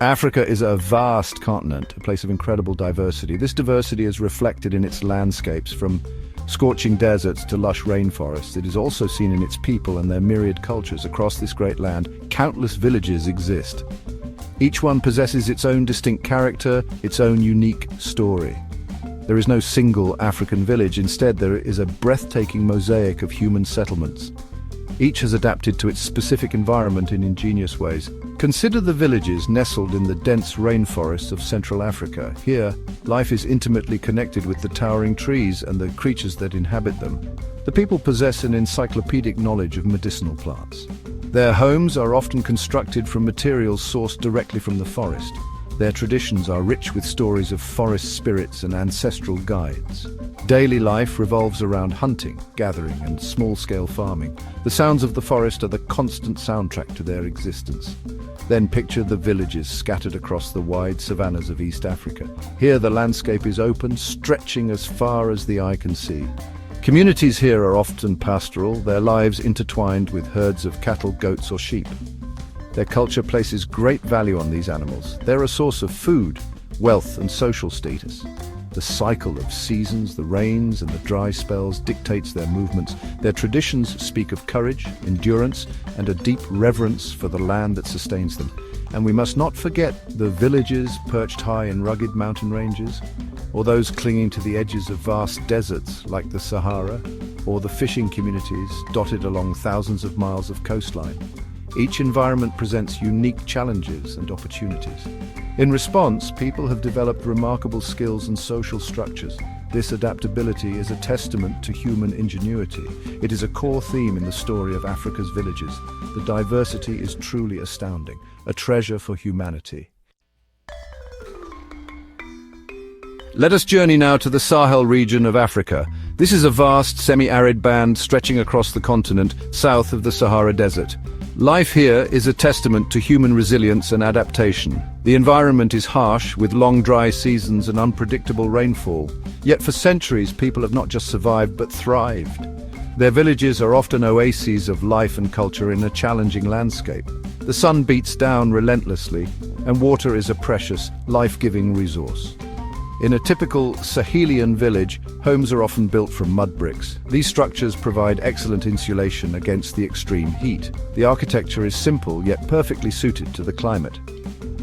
Africa is a vast continent, a place of incredible diversity. This diversity is reflected in its landscapes, from scorching deserts to lush rainforests. It is also seen in its people and their myriad cultures. Across this great land, countless villages exist. Each one possesses its own distinct character, its own unique story. There is no single African village. Instead, there is a breathtaking mosaic of human settlements. Each has adapted to its specific environment in ingenious ways. Consider the villages nestled in the dense rainforests of Central Africa. Here, life is intimately connected with the towering trees and the creatures that inhabit them. The people possess an encyclopedic knowledge of medicinal plants. Their homes are often constructed from materials sourced directly from the forest. Their traditions are rich with stories of forest spirits and ancestral guides. Daily life revolves around hunting, gathering, and small-scale farming. The sounds of the forest are the constant soundtrack to their existence. Then picture the villages scattered across the wide savannas of East Africa. Here the landscape is open, stretching as far as the eye can see. Communities here are often pastoral, their lives intertwined with herds of cattle, goats, or sheep. Their culture places great value on these animals. They're a source of food, wealth, and social status. The cycle of seasons, the rains and the dry spells dictates their movements. Their traditions speak of courage, endurance, and a deep reverence for the land that sustains them. And we must not forget the villages perched high in rugged mountain ranges, or those clinging to the edges of vast deserts like the Sahara, or the fishing communities dotted along thousands of miles of coastline. Each environment presents unique challenges and opportunities. In response, people have developed remarkable skills and social structures. This adaptability is a testament to human ingenuity. It is a core theme in the story of Africa's villages. The diversity is truly astounding, a treasure for humanity. Let us journey now to the Sahel region of Africa. This is a vast, semi-arid band stretching across the continent, south of the Sahara Desert. Life here is a testament to human resilience and adaptation. The environment is harsh, with long dry seasons and unpredictable rainfall. Yet for centuries, people have not just survived, but thrived. Their villages are often oases of life and culture in a challenging landscape. The sun beats down relentlessly, and water is a precious, life-giving resource. In a typical Sahelian village, homes are often built from mud bricks. These structures provide excellent insulation against the extreme heat. The architecture is simple, yet perfectly suited to the climate.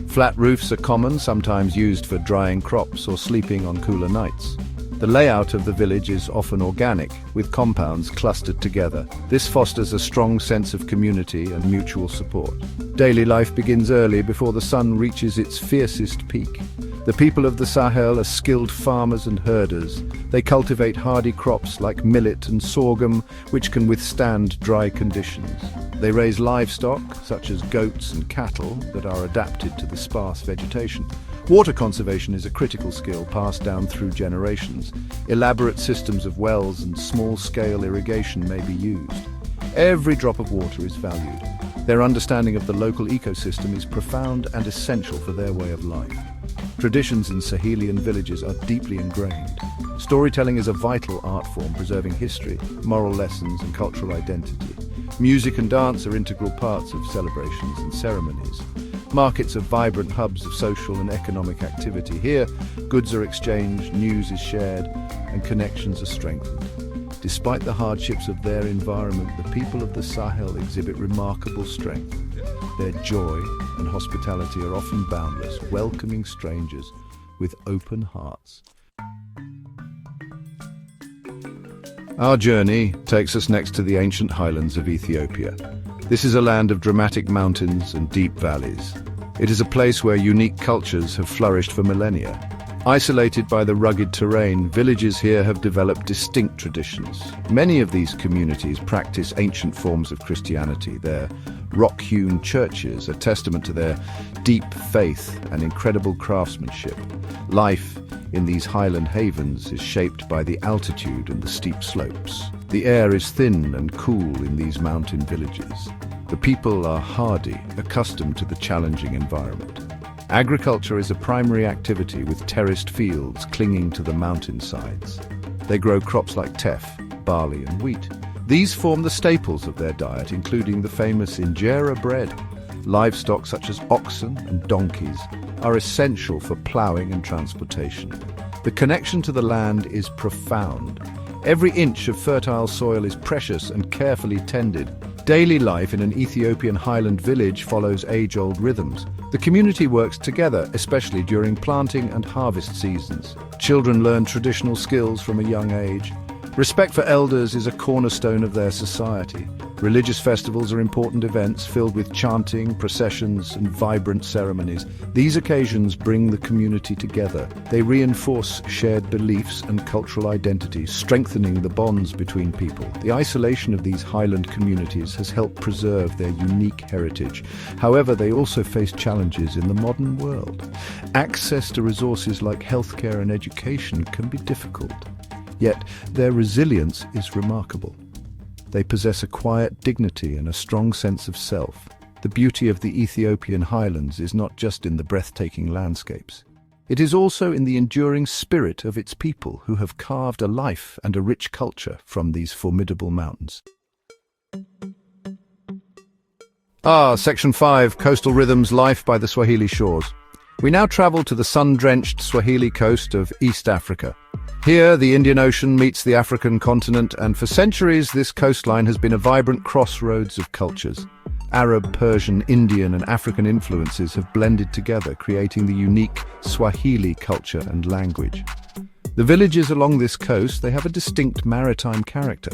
Flat roofs are common, sometimes used for drying crops or sleeping on cooler nights. The layout of the village is often organic, with compounds clustered together. This fosters a strong sense of community and mutual support. Daily life begins early, before the sun reaches its fiercest peak. The people of the Sahel are skilled farmers and herders. They cultivate hardy crops like millet and sorghum, which can withstand dry conditions. They raise livestock, such as goats and cattle, that are adapted to the sparse vegetation. Water conservation is a critical skill passed down through generations. Elaborate systems of wells and small-scale irrigation may be used. Every drop of water is valued. Their understanding of the local ecosystem is profound and essential for their way of life. Traditions in Sahelian villages are deeply ingrained. Storytelling is a vital art form, preserving history, moral lessons, and cultural identity. Music and dance are integral parts of celebrations and ceremonies. Markets are vibrant hubs of social and economic activity. Here, goods are exchanged, news is shared, and connections are strengthened. Despite the hardships of their environment, the people of the Sahel exhibit remarkable strength. Their joy and hospitality are often boundless, welcoming strangers with open hearts. Our journey takes us next to the ancient highlands of Ethiopia. This is a land of dramatic mountains and deep valleys. It is a place where unique cultures have flourished for millennia. Isolated by the rugged terrain, villages here have developed distinct traditions. Many of these communities practice ancient forms of Christianity. Their rock-hewn churches are testament to their deep faith and incredible craftsmanship. Life in these highland havens is shaped by the altitude and the steep slopes. The air is thin and cool in these mountain villages. The people are hardy, accustomed to the challenging environment. Agriculture is a primary activity, with terraced fields clinging to the mountainsides. They grow crops like teff, barley and wheat. These form the staples of their diet, including the famous injera bread. Livestock such as oxen and donkeys are essential for ploughing and transportation. The connection to the land is profound. Every inch of fertile soil is precious and carefully tended. Daily life in an Ethiopian highland village follows age-old rhythms. The community works together, especially during planting and harvest seasons. Children learn traditional skills from a young age. Respect for elders is a cornerstone of their society. Religious festivals are important events filled with chanting, processions, and vibrant ceremonies. These occasions bring the community together. They reinforce shared beliefs and cultural identities, strengthening the bonds between people. The isolation of these highland communities has helped preserve their unique heritage. However, they also face challenges in the modern world. Access to resources like healthcare and education can be difficult. Yet, their resilience is remarkable. They possess a quiet dignity and a strong sense of self. The beauty of the Ethiopian highlands is not just in the breathtaking landscapes. It is also in the enduring spirit of its people who have carved a life and a rich culture from these formidable mountains. Section 5, Coastal Rhythms, Life by the Swahili Shores. We now travel to the sun-drenched Swahili coast of East Africa. Here, the Indian Ocean meets the African continent, and for centuries this coastline has been a vibrant crossroads of cultures. Arab, Persian, Indian and African influences have blended together, creating the unique Swahili culture and language. The villages along this coast, they have a distinct maritime character.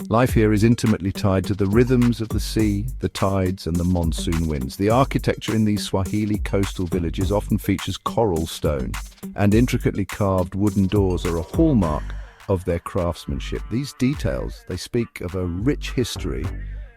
Life here is intimately tied to the rhythms of the sea, the tides and the monsoon winds. The architecture in these Swahili coastal villages often features coral stone, and intricately carved wooden doors are a hallmark of their craftsmanship. These details, they speak of a rich history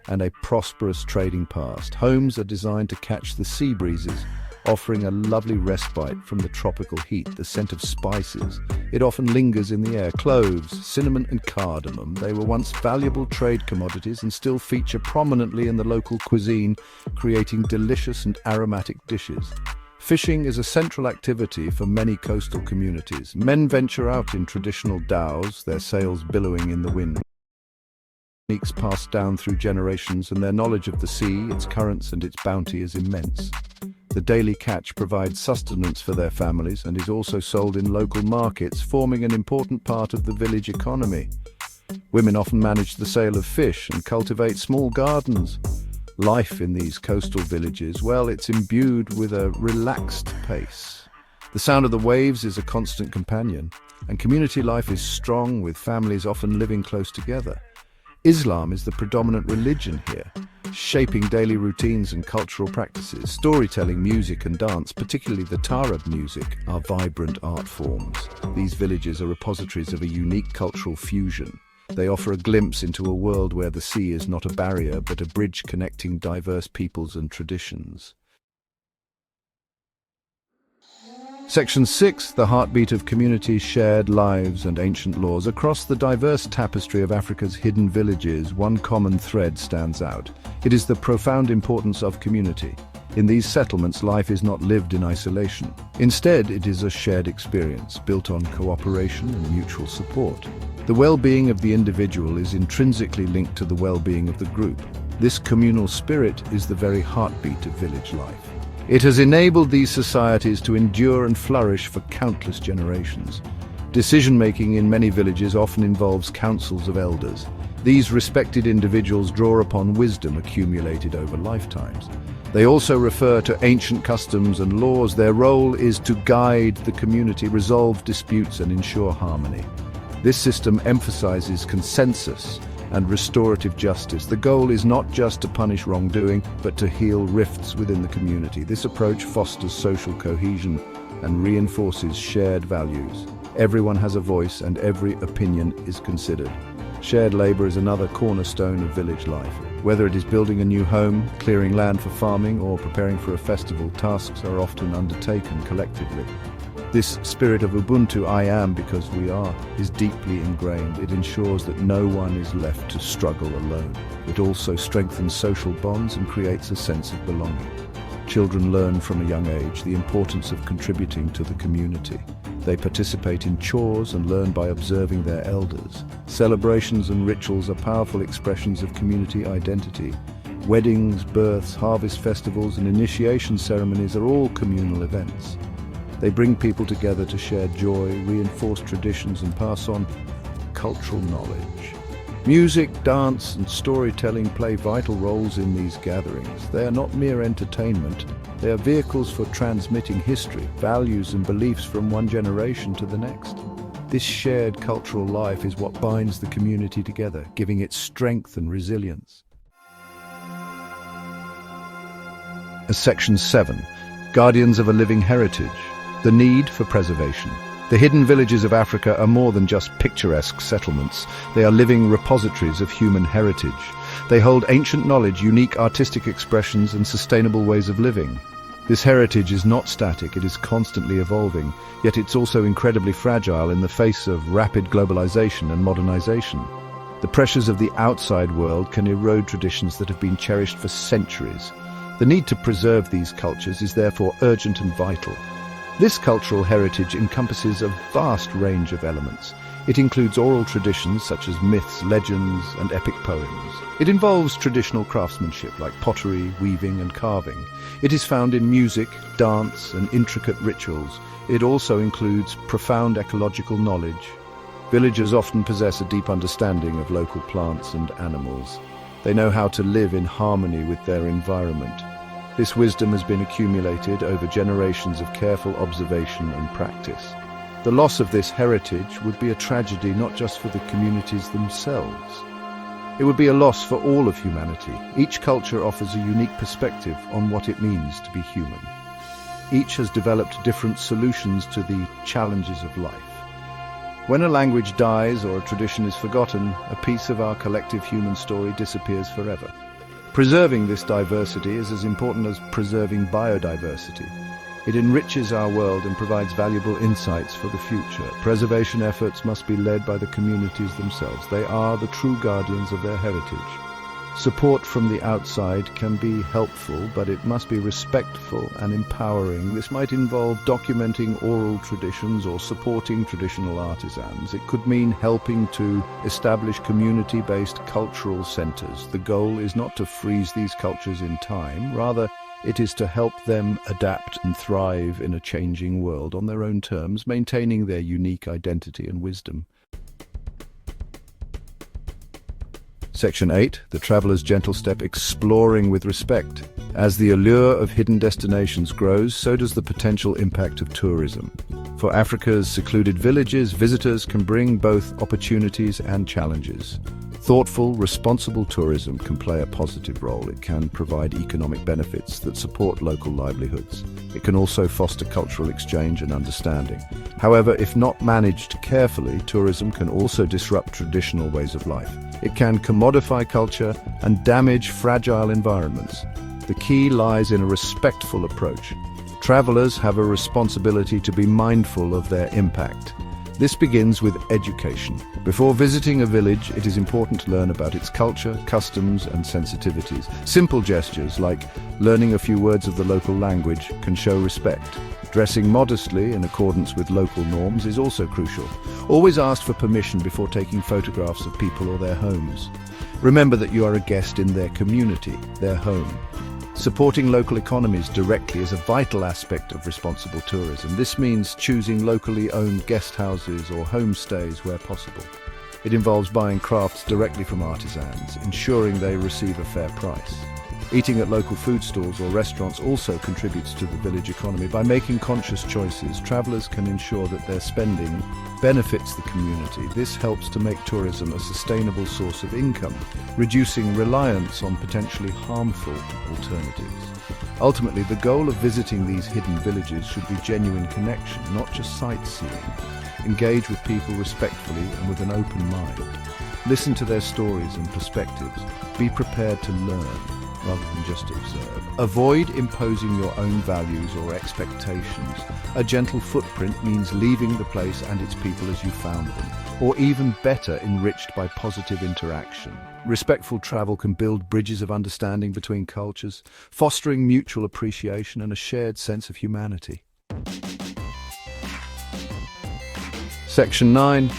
and a prosperous trading past. Homes are designed to catch the sea breezes, offering a lovely respite from the tropical heat. The scent of spices, it often lingers in the air. Cloves, cinnamon and cardamom, they were once valuable trade commodities and still feature prominently in the local cuisine, creating delicious and aromatic dishes. Fishing is a central activity for many coastal communities. Men venture out in traditional dhows, their sails billowing in the wind. Techniques passed down through generations, and their knowledge of the sea, its currents and its bounty is immense. The daily catch provides sustenance for their families and is also sold in local markets, forming an important part of the village economy. Women often manage the sale of fish and cultivate small gardens. Life in these coastal villages, well, it's imbued with a relaxed pace. The sound of the waves is a constant companion, and community life is strong, with families often living close together. Islam is the predominant religion here, shaping daily routines and cultural practices. Storytelling, music and dance, particularly the Taarab music, are vibrant art forms. These villages are repositories of a unique cultural fusion. They offer a glimpse into a world where the sea is not a barrier, but a bridge connecting diverse peoples and traditions. Section 6, the heartbeat of communities, shared lives and ancient laws. Across the diverse tapestry of Africa's hidden villages, one common thread stands out. It is the profound importance of community. In these settlements, life is not lived in isolation. Instead, it is a shared experience, built on cooperation and mutual support. The well-being of the individual is intrinsically linked to the well-being of the group. This communal spirit is the very heartbeat of village life. It has enabled these societies to endure and flourish for countless generations. Decision-making in many villages often involves councils of elders. These respected individuals draw upon wisdom accumulated over lifetimes. They also refer to ancient customs and laws. Their role is to guide the community, resolve disputes, and ensure harmony. This system emphasizes consensus and restorative justice. The goal is not just to punish wrongdoing, but to heal rifts within the community. This approach fosters social cohesion and reinforces shared values. Everyone has a voice and every opinion is considered. Shared labor is another cornerstone of village life. Whether it is building a new home, clearing land for farming, or preparing for a festival, tasks are often undertaken collectively. This spirit of Ubuntu, I am because we are, is deeply ingrained. It ensures that no one is left to struggle alone. It also strengthens social bonds and creates a sense of belonging. Children learn from a young age the importance of contributing to the community. They participate in chores and learn by observing their elders. Celebrations and rituals are powerful expressions of community identity. Weddings, births, harvest festivals, and initiation ceremonies are all communal events. They bring people together to share joy, reinforce traditions, and pass on cultural knowledge. Music, dance, and storytelling play vital roles in these gatherings. They are not mere entertainment. They are vehicles for transmitting history, values, and beliefs from one generation to the next. This shared cultural life is what binds the community together, giving it strength and resilience. Section 7. Guardians of a living heritage. The need for preservation. The hidden villages of Africa are more than just picturesque settlements. They are living repositories of human heritage. They hold ancient knowledge, unique artistic expressions, and sustainable ways of living. This heritage is not static, it is constantly evolving, yet it's also incredibly fragile in the face of rapid globalization and modernization. The pressures of the outside world can erode traditions that have been cherished for centuries. The need to preserve these cultures is therefore urgent and vital. This cultural heritage encompasses a vast range of elements. It includes oral traditions such as myths, legends, and epic poems. It involves traditional craftsmanship like pottery, weaving, and carving. It is found in music, dance, and intricate rituals. It also includes profound ecological knowledge. Villagers often possess a deep understanding of local plants and animals. They know how to live in harmony with their environment. This wisdom has been accumulated over generations of careful observation and practice. The loss of this heritage would be a tragedy not just for the communities themselves. It would be a loss for all of humanity. Each culture offers a unique perspective on what it means to be human. Each has developed different solutions to the challenges of life. When a language dies or a tradition is forgotten, a piece of our collective human story disappears forever. Preserving this diversity is as important as preserving biodiversity. It enriches our world and provides valuable insights for the future. Preservation efforts must be led by the communities themselves. They are the true guardians of their heritage. Support from the outside can be helpful, but it must be respectful and empowering. This might involve documenting oral traditions or supporting traditional artisans. It could mean helping to establish community-based cultural centers. The goal is not to freeze these cultures in time, rather it is to help them adapt and thrive in a changing world on their own terms, maintaining their unique identity and wisdom. Section 8. The Traveler's Gentle Step, exploring with respect. As the allure of hidden destinations grows, so does the potential impact of tourism. For Africa's secluded villages, visitors can bring both opportunities and challenges. Thoughtful, responsible tourism can play a positive role. It can provide economic benefits that support local livelihoods. It can also foster cultural exchange and understanding. However, if not managed carefully, tourism can also disrupt traditional ways of life. It can commodify culture and damage fragile environments. The key lies in a respectful approach. Travelers have a responsibility to be mindful of their impact. This begins with education. Before visiting a village, it is important to learn about its culture, customs, and sensitivities. Simple gestures like learning a few words of the local language can show respect. Dressing modestly in accordance with local norms is also crucial. Always ask for permission before taking photographs of people or their homes. Remember that you are a guest in their community, their home. Supporting local economies directly is a vital aspect of responsible tourism. This means choosing locally owned guest houses or homestays where possible. It involves buying crafts directly from artisans, ensuring they receive a fair price. Eating at local food stalls or restaurants also contributes to the village economy. By making conscious choices, travelers can ensure that their spending benefits the community. This helps to make tourism a sustainable source of income, reducing reliance on potentially harmful alternatives. Ultimately, the goal of visiting these hidden villages should be genuine connection, not just sightseeing. Engage with people respectfully and with an open mind. Listen to their stories and perspectives. Be prepared to learn, rather than just observe. Avoid imposing your own values or expectations. A gentle footprint means leaving the place and its people as you found them, or even better, enriched by positive interaction. Respectful travel can build bridges of understanding between cultures, fostering mutual appreciation and a shared sense of humanity. Section 9.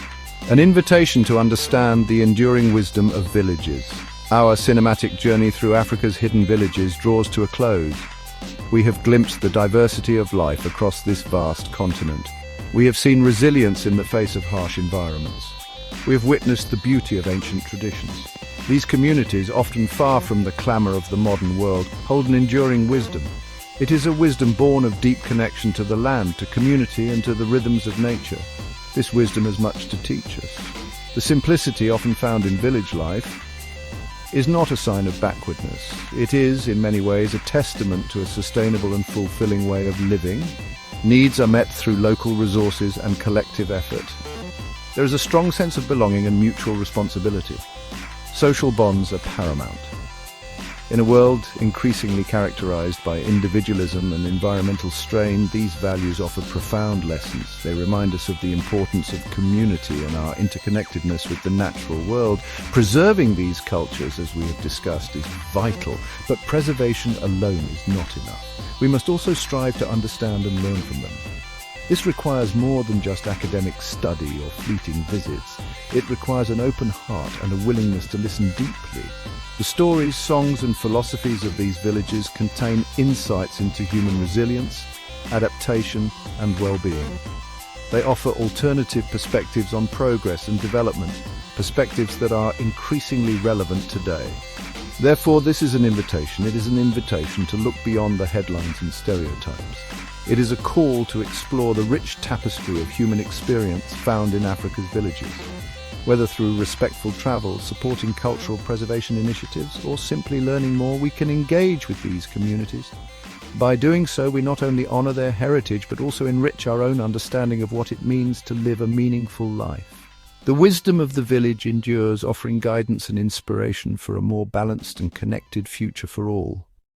An invitation to understand the enduring wisdom of villages. Our cinematic journey through Africa's hidden villages draws to a close. We have glimpsed the diversity of life across this vast continent. We have seen resilience in the face of harsh environments. We have witnessed the beauty of ancient traditions. These communities, often far from the clamor of the modern world, hold an enduring wisdom. It is a wisdom born of deep connection to the land, to community, and to the rhythms of nature. This wisdom has much to teach us. The simplicity often found in village life is not a sign of backwardness. It is, in many ways, a testament to a sustainable and fulfilling way of living. Needs are met through local resources and collective effort. There is a strong sense of belonging and mutual responsibility. Social bonds are paramount. In a world increasingly characterized by individualism and environmental strain, these values offer profound lessons. They remind us of the importance of community and our interconnectedness with the natural world. Preserving these cultures, as we have discussed, is vital, but preservation alone is not enough. We must also strive to understand and learn from them. This requires more than just academic study or fleeting visits. It requires an open heart and a willingness to listen deeply. The stories, songs, and philosophies of these villages contain insights into human resilience, adaptation, and well-being. They offer alternative perspectives on progress and development, perspectives that are increasingly relevant today. Therefore, this is an invitation. It is an invitation to look beyond the headlines and stereotypes. It is a call to explore the rich tapestry of human experience found in Africa's villages. Whether through respectful travel, supporting cultural preservation initiatives, or simply learning more, we can engage with these communities. By doing so, we not only honor their heritage, but also enrich our own understanding of what it means to live a meaningful life. The wisdom of the village endures, offering guidance and inspiration for a more balanced and connected future for all.